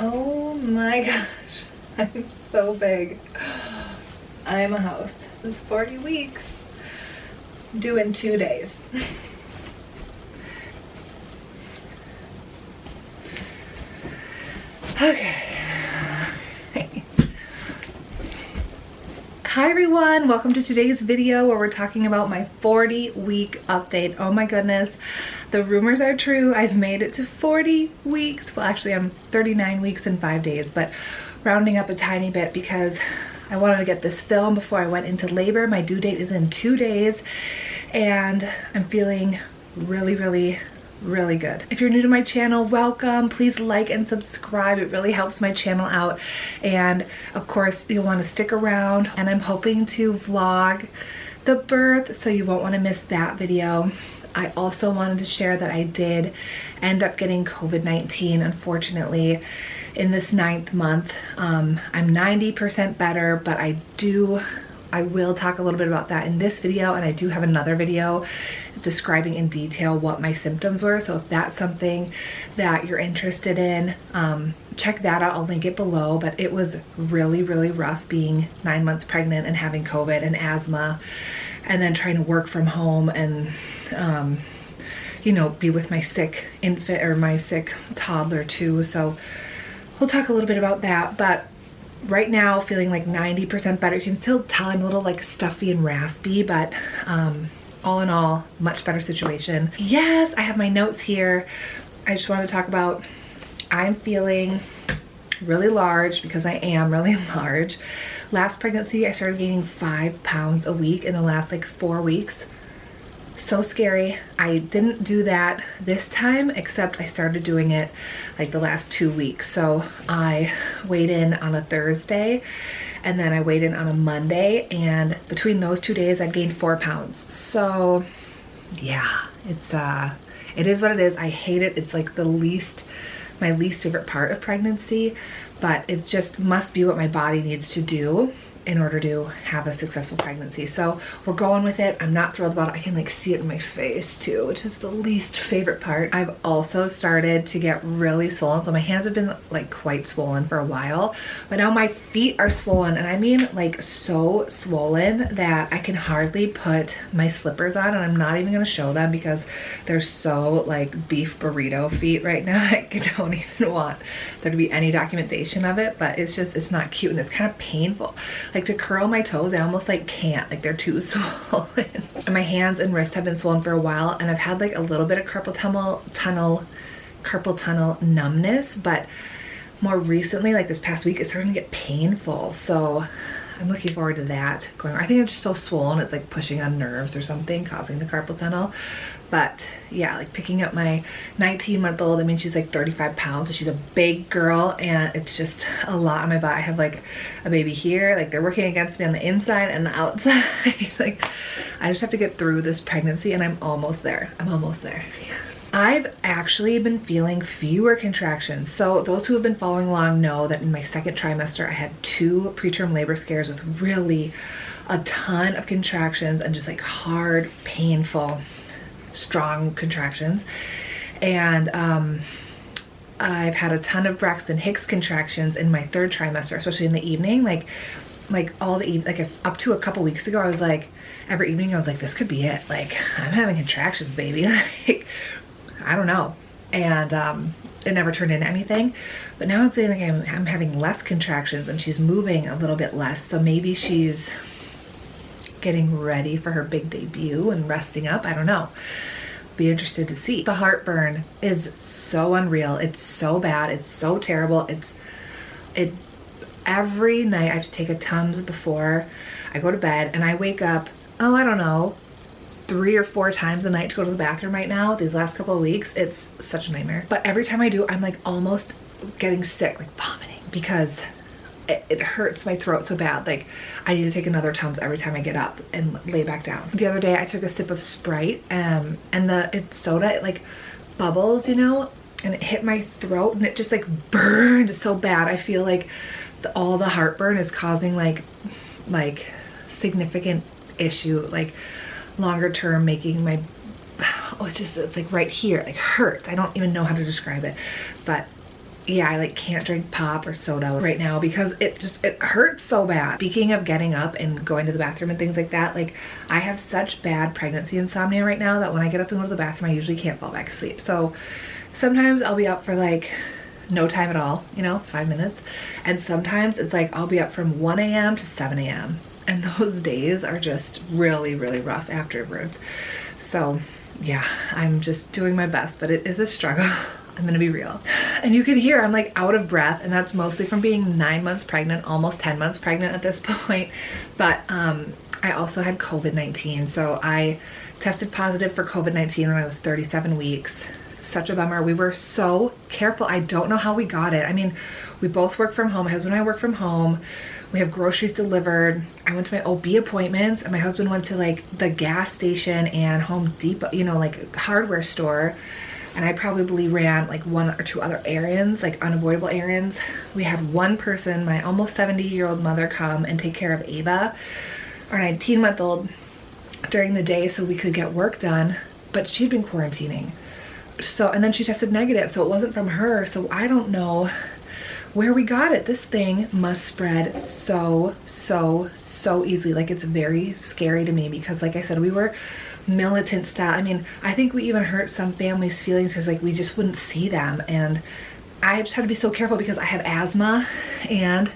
Oh my gosh, I'm so big. I'm a house. It's 40 weeks. Due in 2 days. Okay. Hi everyone, welcome to today's video where we're talking about my 40-week update. Oh my goodness, the rumors are true. I've made it to 40 weeks. Well, actually I'm 39 weeks and 5 days, but rounding up a tiny bit because I wanted to get this filmed before I went into labor. My due date is in 2 days and I'm feeling really good. If you're new to my channel, welcome. Please like and subscribe. It really helps my channel out. And of course, you'll want to stick around. And I'm hoping to vlog the birth, so you won't want to miss that video. I also wanted to share that I did end up getting COVID-19, unfortunately, in this 9th month. I'm 90% better, but I will talk a little bit about that in this video, and I do have another video describing in detail what my symptoms were. So if that's something that you're interested in, check that out. I'll link it below. But it was really rough being 9 months pregnant and having COVID and asthma, and then trying to work from home and you know, be with my sick infant or my sick toddler too. So we'll talk a little bit about that. But right now, feeling like 90% better. You can still tell I'm a little like stuffy and raspy, but all in all, much better situation. Yes, I have my notes here. I just want to talk about, I'm feeling really large because I am really large. Last pregnancy, I started gaining 5 pounds a week in the last like 4 weeks. So scary. I didn't do that this time, except I started doing it like the last 2 weeks. So I weighed in on a Thursday and then I weighed in on a Monday, and between those 2 days I'd gained 4 pounds. So yeah, it is what it is. I hate it. It's like my least favorite part of pregnancy, but it just must be what my body needs to do in order to have a successful pregnancy. So we're going with it. I'm not thrilled about it. I can like see it in my face too, which is the least favorite part. I've also started to get really swollen. So my hands have been like quite swollen for a while, but now my feet are swollen, and I mean like so swollen that I can hardly put my slippers on, and I'm not even gonna show them because they're so like beef burrito feet right now. I don't even want there to be any documentation of it, but it's not cute, and it's kind of painful. Like to curl my toes, I almost like can't, like they're too swollen. And my hands and wrists have been swollen for a while, and I've had like a little bit of carpal tunnel numbness, but more recently, like this past week, it's starting to get painful. So I'm looking forward to that going on. I think I'm just so swollen, it's like pushing on nerves or something, causing the carpal tunnel. But yeah, like picking up my 19-month-old, I mean, she's like 35 pounds, so she's a big girl, and it's just a lot on my body. I have like a baby here, like they're working against me on the inside and the outside. Like I just have to get through this pregnancy, and I'm almost there. I'm almost there. Yes. I've actually been feeling fewer contractions. So those who have been following along know that in my 2nd trimester, I had 2 preterm labor scares with really a ton of contractions and just like hard, painful, strong contractions. And I've had a ton of Braxton Hicks contractions in my 3rd trimester, especially in the evening. Like all the up to a couple weeks ago, I was like, every evening I was like, this could be it. Like I'm having contractions, baby. Like I don't know. And it never turned into anything. But now I'm feeling like I'm having less contractions, and she's moving a little bit less. So maybe she's getting ready for her big debut and resting up. I don't know. Be interested to see. The heartburn is so unreal. It's so bad. It's so terrible. Every night I have to take a Tums before I go to bed, and I wake up, oh, I don't know, 3 or 4 times a night to go to the bathroom right now. These last couple of weeks, it's such a nightmare. But every time I do, I'm like almost getting sick, like vomiting, because it hurts my throat so bad. Like I need to take another Tums every time I get up and lay back down. The other day I took a sip of Sprite, and it's soda, it like bubbles, you know, and it hit my throat, and it just like burned so bad. I feel like all the heartburn is causing like significant issue, like longer term, making my, oh, it's like right here, like hurts. I don't even know how to describe it, but yeah, I like can't drink pop or soda right now because it hurts so bad. Speaking of getting up and going to the bathroom and things like that, like I have such bad pregnancy insomnia right now that when I get up and go to the bathroom, I usually can't fall back asleep. So sometimes I'll be up for like no time at all, you know, 5 minutes. And sometimes it's like I'll be up from 1 a.m. to 7 a.m. And those days are just really, really rough afterwards. So yeah, I'm just doing my best, but it is a struggle. I'm gonna be real. And you can hear I'm like out of breath, and that's mostly from being 9 months pregnant, almost 10 months pregnant at this point. But I also had COVID-19. So I tested positive for COVID-19 when I was 37 weeks. Such a bummer. We were so careful. I don't know how we got it. I mean, we both work from home. My husband and I work from home. We have groceries delivered. I went to my OB appointments, and my husband went to like the gas station and Home Depot, you know, like hardware store. And I probably ran like 1 or 2 other errands, like unavoidable errands. We had one person, my almost 70-year-old mother, come and take care of Ava, our 19-month-old, during the day so we could get work done. But she'd been quarantining. So, and then she tested negative, so it wasn't from her. So I don't know where we got it. This thing must spread so easily. Like, it's very scary to me because, like I said, we were militant style. I mean, I think we even hurt some families' feelings because like we just wouldn't see them. And I just had to be so careful because I have asthma, and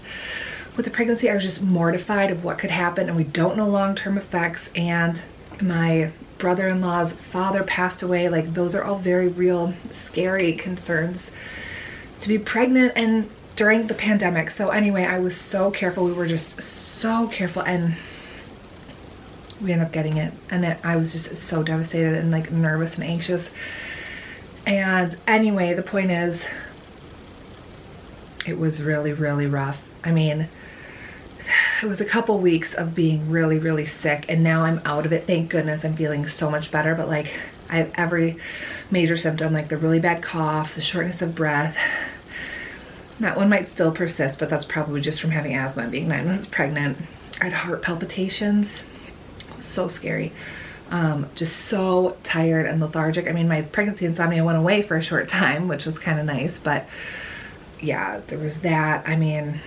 with the pregnancy I was just mortified of what could happen, and we don't know long-term effects. And my brother-in-law's father passed away. Like, those are all very real scary concerns to be pregnant and during the pandemic. So anyway, I was so careful. We were just so careful, and we ended up getting it. And I was just so devastated and like nervous and anxious. And anyway, the point is, it was really, really rough. I mean, it was a couple weeks of being really, really sick, and now I'm out of it. Thank goodness. I'm feeling so much better, but like I have every major symptom, like the really bad cough, the shortness of breath. That one might still persist, but that's probably just from having asthma and being 9 months pregnant. I had heart palpitations. It was so scary. Just so tired and lethargic. I mean, my pregnancy insomnia went away for a short time, which was kind of nice, but yeah, there was that. I mean,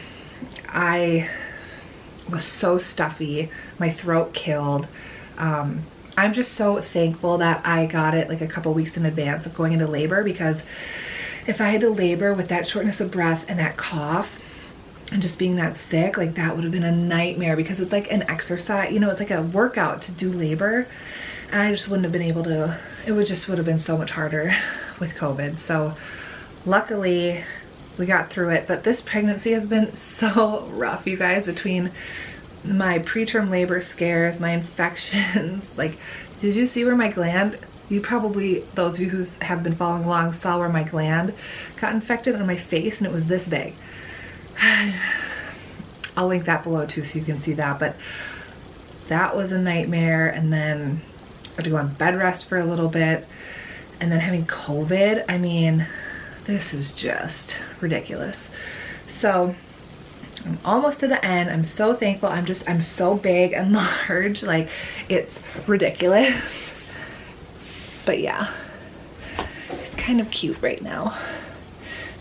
I was so stuffy. My throat killed. I'm just so thankful that I got it like a couple weeks in advance of going into labor, because if I had to labor with that shortness of breath and that cough and just being that sick, like that would have been a nightmare, because it's like an exercise, you know, it's like a workout to do labor. And I just wouldn't have been able to, it would have been so much harder with COVID. So luckily we got through it, but this pregnancy has been so rough, you guys, between my preterm labor scares, my infections. Like, did you see where my gland, you probably, those of you who have been following along, saw where my gland got infected on my face, and it was this big. I'll link that below too so you can see that, but that was a nightmare. And then I had to go on bed rest for a little bit, and then having COVID. I mean, this is just ridiculous. So I'm almost to the end. I'm so thankful. I'm so big and large, like it's ridiculous. But yeah, it's kind of cute right now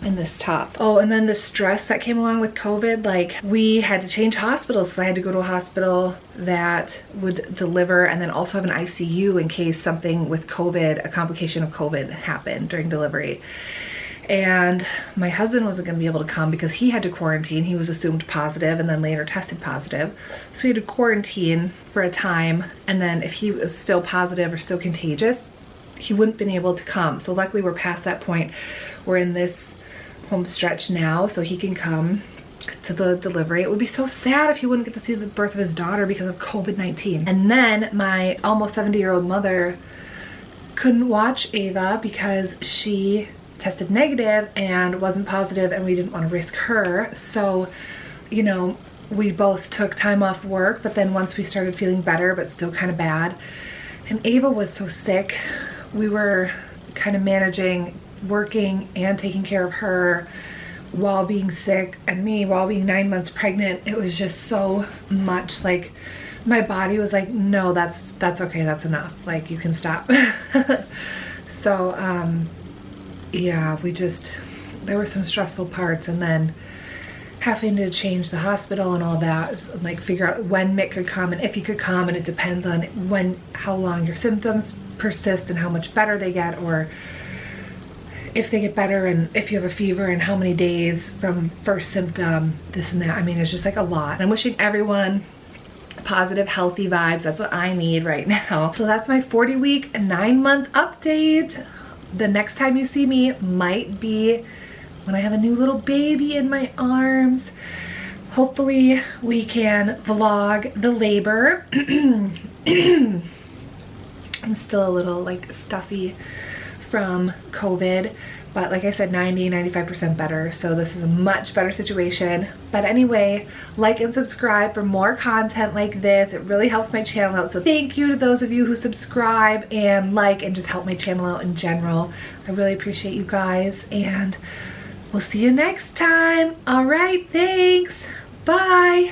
in this top. Oh, and then the stress that came along with COVID, like we had to change hospitals. So I had to go to a hospital that would deliver and then also have an ICU in case something with COVID, a complication of COVID happened during delivery. And my husband wasn't going to be able to come because he had to quarantine. He was assumed positive and then later tested positive. So he had to quarantine for a time. And then if he was still positive or still contagious, he wouldn't have been able to come. So luckily we're past that point. We're in this home stretch now, so he can come to the delivery. It would be so sad if he wouldn't get to see the birth of his daughter because of COVID-19. And then my almost 70-year-old mother couldn't watch Ava because she tested negative and wasn't positive, and we didn't want to risk her. So, you know, we both took time off work, but then once we started feeling better but still kind of bad, and Ava was so sick, we were kind of managing working and taking care of her while being sick, and me while being 9 months pregnant. It was just so much. Like, my body was like, no, that's okay, that's enough, like you can stop. So yeah, we just there were some stressful parts, and then having to change the hospital and all that, like figure out when Mick could come and if he could come, and it depends on how long your symptoms persist and how much better they get, or if they get better and if you have a fever and how many days from first symptom, this and that. I mean, it's just like a lot. And I'm wishing everyone positive, healthy vibes. That's what I need right now. So that's my 40-week and 9-month update. The next time you see me might be when I have a new little baby in my arms. Hopefully we can vlog the labor. I'm still a little like stuffy from COVID, but like I said, 90-95% better, so this is a much better situation. But anyway, like and subscribe for more content like this. It really helps my channel out, so thank you to those of you who subscribe and like and just help my channel out in general. I really appreciate you guys, and we'll see you next time. All right, thanks. Bye.